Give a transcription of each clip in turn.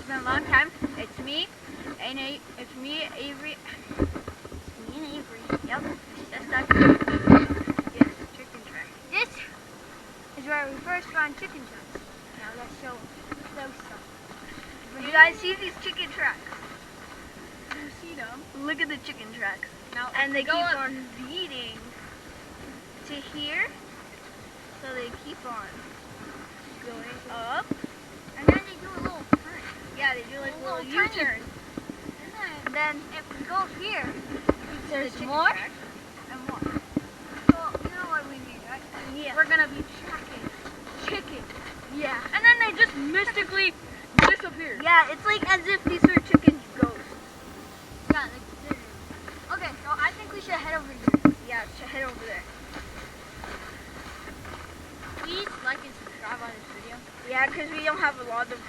been a long time. It's me, and it's me, Avery. It's me and Avery. Yep. That's not good. Yes, chicken track. This is where we first found chicken tracks. Now let's show those stuff. You guys see these chicken tracks? You see them? Look at the chicken tracks. Now, and they keep on leading to here. So they keep on going up. And then they do a little turn. Yeah, they do like a little U-turn. And then if we go here, there's more and more. So you know what we mean, right? Yeah. We're gonna be tracking chicken. Yeah. And then they just mystically disappear. Yeah, it's like as if these are chicken ghosts. Yeah, like, okay, so I think we should head over here. Yeah, we should head over there. Please like and subscribe on this video. Yeah, because we don't have a lot of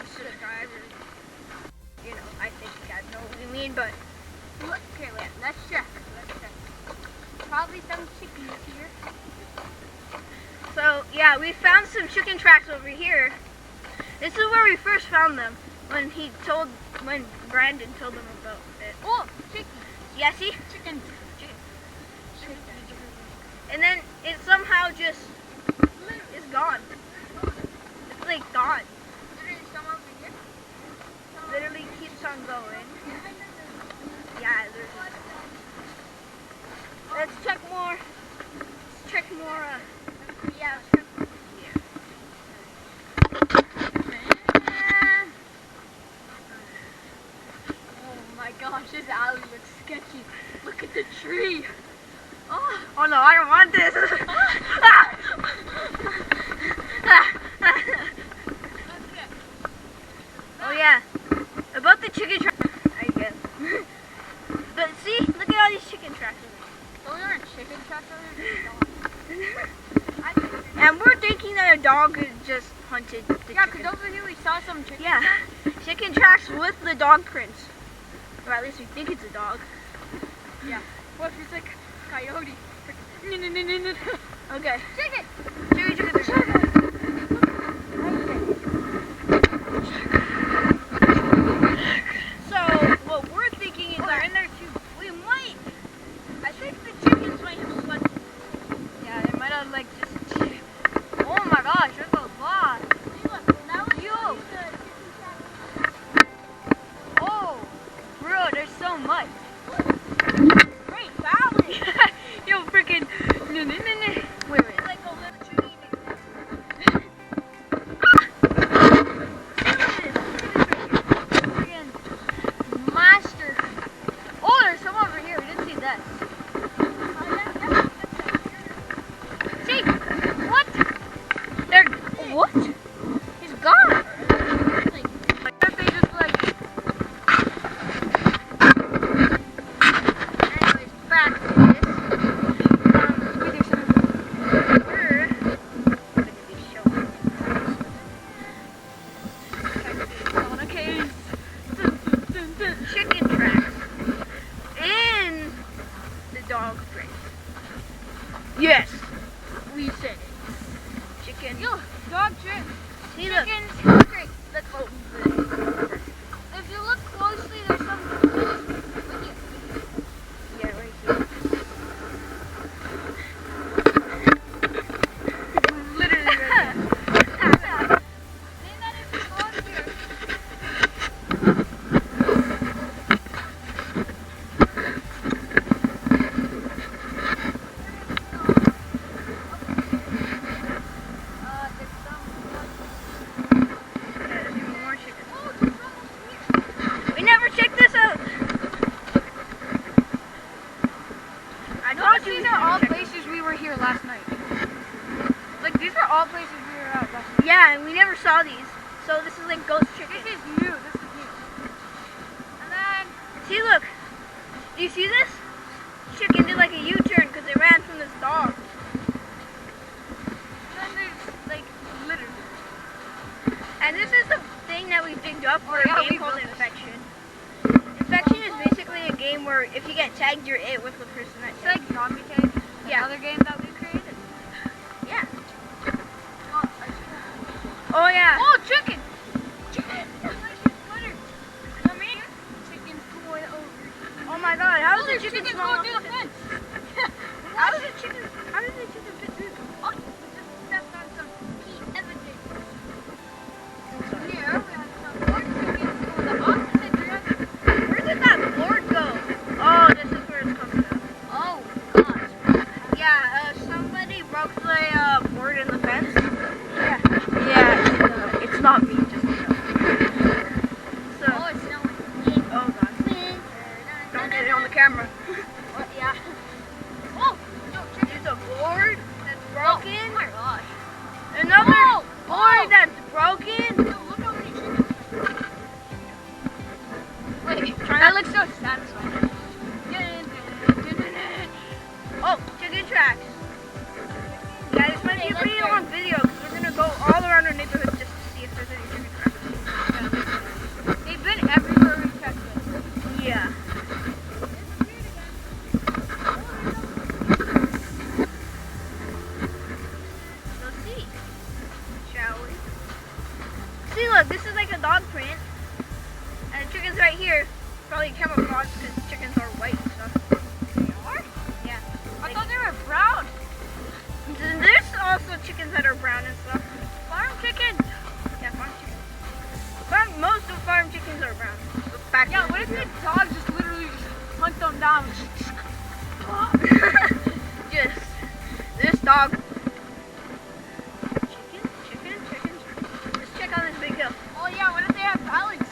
subscribers. You know, I think you guys know what we mean, but look, okay, let's check. Probably some chickens here. So yeah, we found some chicken tracks over here. This is where we first found them when Brandon told them about it. Oh, chicken. Yeah, see? Chicken. And then it somehow just is gone. It's like gone. Literally some over here. Literally keeps on going. Yeah, there's let's check more. Let's check more. Yeah, let's check more. Oh my gosh, this alley looks sketchy. Look at the tree. Oh no, I don't want this. Oh yeah, about the chicken track, I guess. But see, look at all these chicken tracks. Those aren't chicken tracks, those are dogs. And we're thinking that a dog just hunted the chicken. Yeah, because over here we saw some chicken tracks. Chicken tracks with the dog prints. Or at least we think it's a dog. Yeah. What if it's like coyote? Okay. Chicken! Chicken. So, what we're thinking is they're in there too. I think the chickens might have slept. Yeah, they might have like just. Oh my gosh, there's a lot. Oh, bro, there's so much. Great valley. Yo, freaking. Wait. It's like a little tree. Master. Oh, there's some over here. We didn't see that. See? What? What? He's gone. They just like. Anyways, back to this. We're gonna be showing chicken tracks in the dog print. Yes, we said it. Chicken. Yo, dog tracks. See, chickens. Look. Let's open this. If you look closely, there's some. Right here. Yeah, right here. Literally right here. Say that if you go up here. These are all places we were here last night. Like, these are all places we were at last night. Yeah, and we never saw these. So this is like ghost chicken. This is new. And then, see, look. Do you see this? Chicken did like a U-turn because they ran from this dog. Then there's, like, literally. And this is the thing that we picked up for a game called Infection. Infection is basically a game where if you get tagged, you're it with the person that tagged. It's like zombie tag. Yeah. Another game that we created. Yeah. Oh yeah. Oh, chicken! Chicken! the chicken small enough to fit? How does the chicken fit through? Oh, just stepped on some key evidence. Here we have some more chickens going the opposite direction. Where did that board go? Oh, this is where it's coming up. Oh, gosh. Yeah, somebody broke the board in the fence. Yeah, it's not me, just so. Oh, it's snowing. Oh, God. Don't get it on the camera. What? Yeah. Oh, no, there's a board that's broken. Oh my gosh. Another board that's broken. No, look how many chickens. Wait, that looks so satisfying. Oh, chicken tracks. Yeah, this might be a pretty long video because we're going to go all around our neighborhood just to see if there's any chicken tracks. Yeah. They've been everywhere we checked it. Yeah. Let's see. Shall we? See, look, this is like a dog print. And the chicken's right here. Probably camouflage because chickens are white and stuff. They are? Yeah. I thought they were brown. There's also chickens that are brown and stuff. Farm chickens. Yeah, farm chickens. Most of farm chickens are brown. Yeah, what if the dog just literally just hunt them down? Just this dog. Chicken. Let's check on this big hill. Oh yeah, what if they have balance?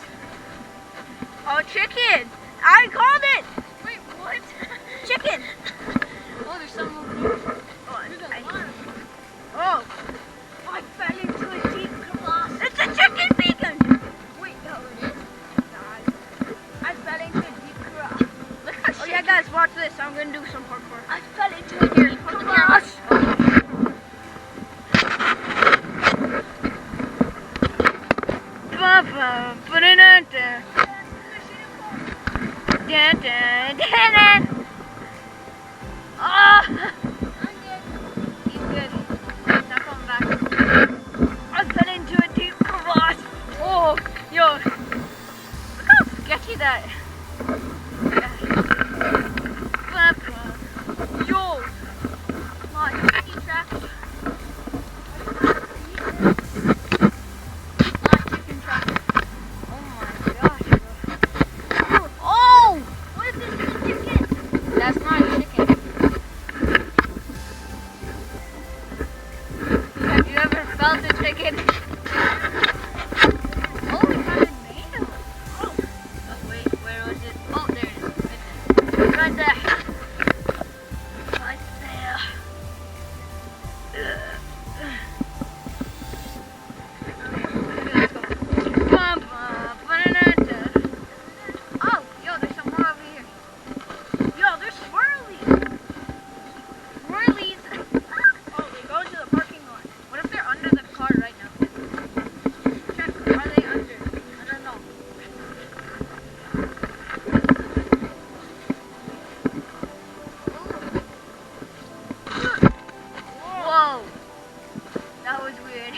Oh, chicken! I called it! Wait, what? Chicken! Oh, there's some over there. Oh, I fell into a deep crevasse. It's a chicken beacon! Wait, no, it is. God. I fell into a deep crevasse. Oh yeah, guys, watch this. I'm gonna do some parkour. I fell into a deep crevasse. Oh! He's good. He's not coming back. I fell into a deep crevasse. Oh, yo. Look how sketchy that. Yo. Come on, chicken tracks. Not chicken tracks. Oh my gosh, bro. Oh! What is this chicken? That's not a chicken. Have you ever felt a chicken? Oh, we found a nail. Oh. Wait, where was it? Oh, there it is. Right there. Right there. Let's go. Oh, yo, there's some more over here. Yo, there's swirlies. Swirlies. Oh, they go to the parking lot. What if they're under the car right now? Check. Are they under? I don't know. Whoa. That was weird.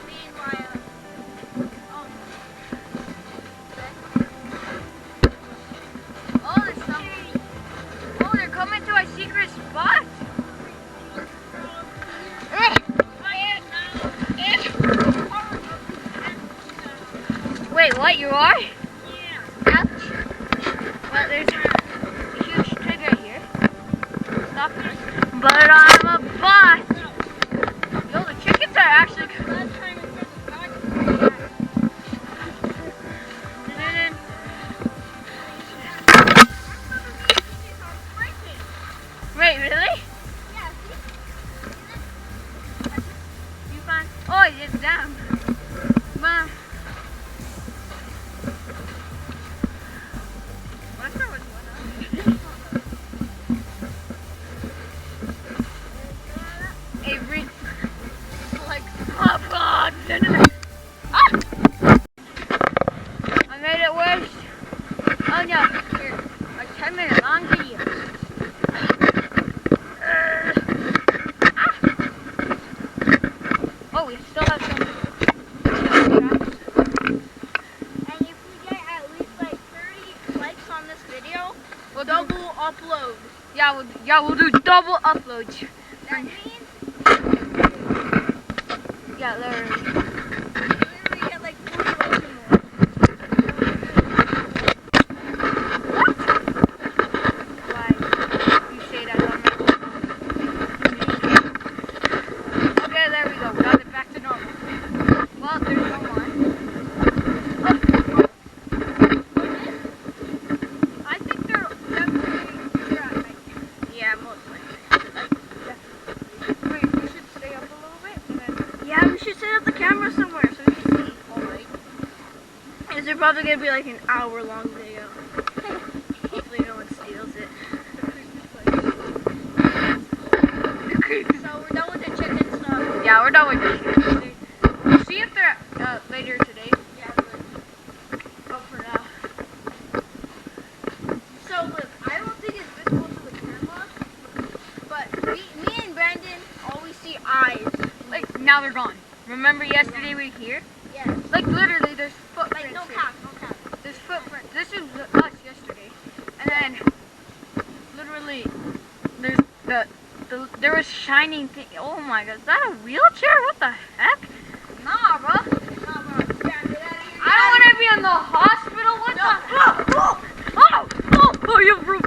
Meanwhile. Oh, there's some. Oh, they're coming to our secret spot. Wait, what? You are? Yeah. Ouch. Well, there's a huge twig right here. Stop it. But I'm a boss. Yo, the chickens are actually. Wait, really? Yeah, see? You find? Oh, it's down. Mom. What if there was one up? Avery. Like, oh God. Ah! I made it worse. Oh no. Here. A 10-minute long video. Oh, we still have some. Yeah, we'll do double uploads. That means Yeah, literally. we literally get like 40 likes or more. Why you say that on my Okay, there we go. We got it back to normal. Well, there's no more. I think they're definitely at night. Yeah, most likely. Wait, we should stay up a little bit and then. Yeah, we should set up the camera somewhere so we can see. Alright. Is there probably gonna be like an hour-long video? Hopefully no one steals it. So we're done with the chicken stuff. Yeah, we're done with this. We'll see if they're later today. Yeah, but for now. So look, I don't think it's visible to the camera, but me and Brandon always see eyes. Like, now they're gone. Remember yesterday we were here? Yeah. Like, literally, there's footprints. Like no here. cap, no cap. There's footprints. This is us yesterday. And then, literally, there's there was shining thing. Oh my god, is that a wheelchair? What the heck? Nah, bro. Nah, bro. Yeah, get out of here. I don't want to be in the hospital. What the? Oh, yeah, bro.